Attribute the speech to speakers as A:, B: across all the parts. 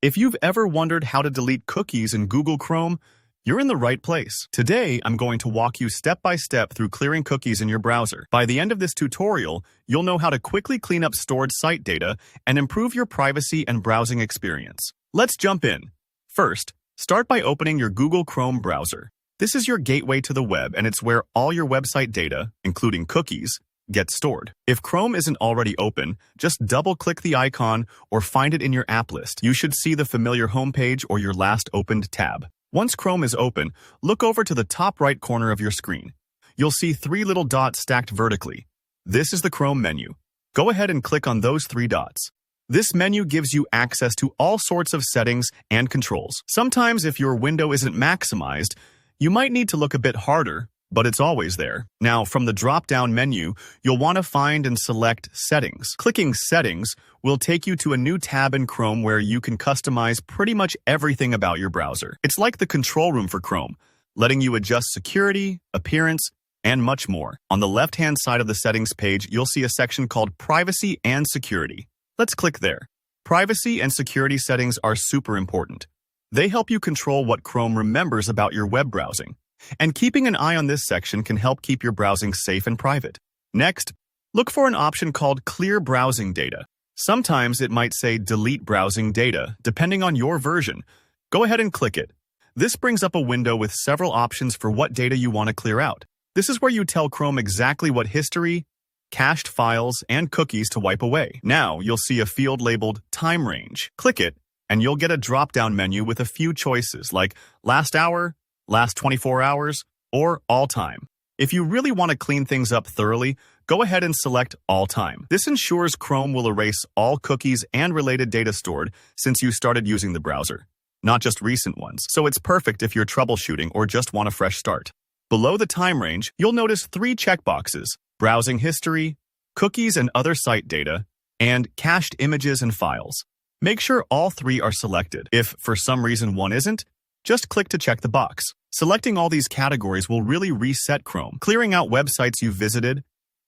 A: If you've ever wondered how to delete cookies in Google Chrome, you're in the right place. Today, I'm going to walk you step by step through clearing cookies in your browser. By the end of this tutorial, you'll know how to quickly clean up stored site data and improve your privacy and browsing experience. Let's jump in. First, start by opening your Google Chrome browser. This is your gateway to the web, and it's where all your website data, including cookies, get stored. If Chrome isn't already open, just double-click the icon or find it in your app list. You should see the familiar homepage or your last opened tab. Once Chrome is open, look over to the top right corner of your screen. You'll see three little dots stacked vertically. This is the Chrome menu. Go ahead and click on those three dots. This menu gives you access to all sorts of settings and controls. Sometimes if your window isn't maximized, you might need to look a bit harder, but it's always there. Now, from the drop-down menu, you'll want to find and select Settings. Clicking Settings will take you to a new tab in Chrome where you can customize pretty much everything about your browser. It's like the control room for Chrome, letting you adjust security, appearance, and much more. On the left-hand side of the Settings page, you'll see a section called Privacy and Security. Let's click there. Privacy and security settings are super important. They help you control what Chrome remembers about your web browsing. And keeping an eye on this section can help keep your browsing safe and private. Next, look for an option called Clear Browsing Data. Sometimes it might say Delete Browsing Data, depending on your version. Go ahead and click it. This brings up a window with several options for what data you want to clear out. This is where you tell Chrome exactly what history, cached files, and cookies to wipe away. Now, you'll see a field labeled Time Range. Click it, and you'll get a drop-down menu with a few choices like Last Hour, Last 24 hours, or All Time. If you really want to clean things up thoroughly, go ahead and select All Time. This ensures Chrome will erase all cookies and related data stored since you started using the browser, not just recent ones. So it's perfect if you're troubleshooting or just want a fresh start. Below the time range, you'll notice three checkboxes: Browsing History, Cookies and Other Site Data, and Cached Images and Files. Make sure all three are selected. If for some reason one isn't, just click to check the box. Selecting all these categories will really reset Chrome, clearing out websites you've visited,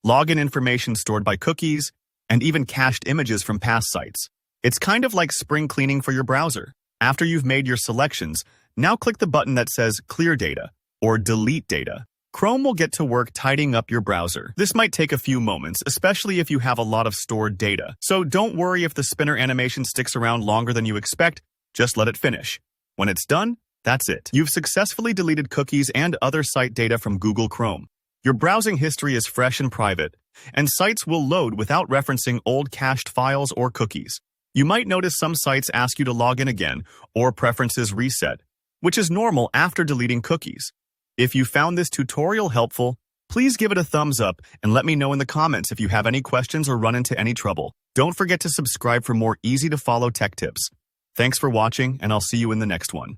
A: login information stored by cookies, and even cached images from past sites. It's kind of like spring cleaning for your browser. After you've made your selections, now click the button that says Clear Data or Delete Data. Chrome will get to work tidying up your browser. This might take a few moments, especially if you have a lot of stored data. So don't worry if the spinner animation sticks around longer than you expect, just let it finish. When it's done, that's it. You've successfully deleted cookies and other site data from Google Chrome. Your browsing history is fresh and private, and sites will load without referencing old cached files or cookies. You might notice some sites ask you to log in again or preferences reset, which is normal after deleting cookies. If you found this tutorial helpful, please give it a thumbs up and let me know in the comments if you have any questions or run into any trouble. Don't forget to subscribe for more easy-to-follow tech tips. Thanks for watching, and I'll see you in the next one.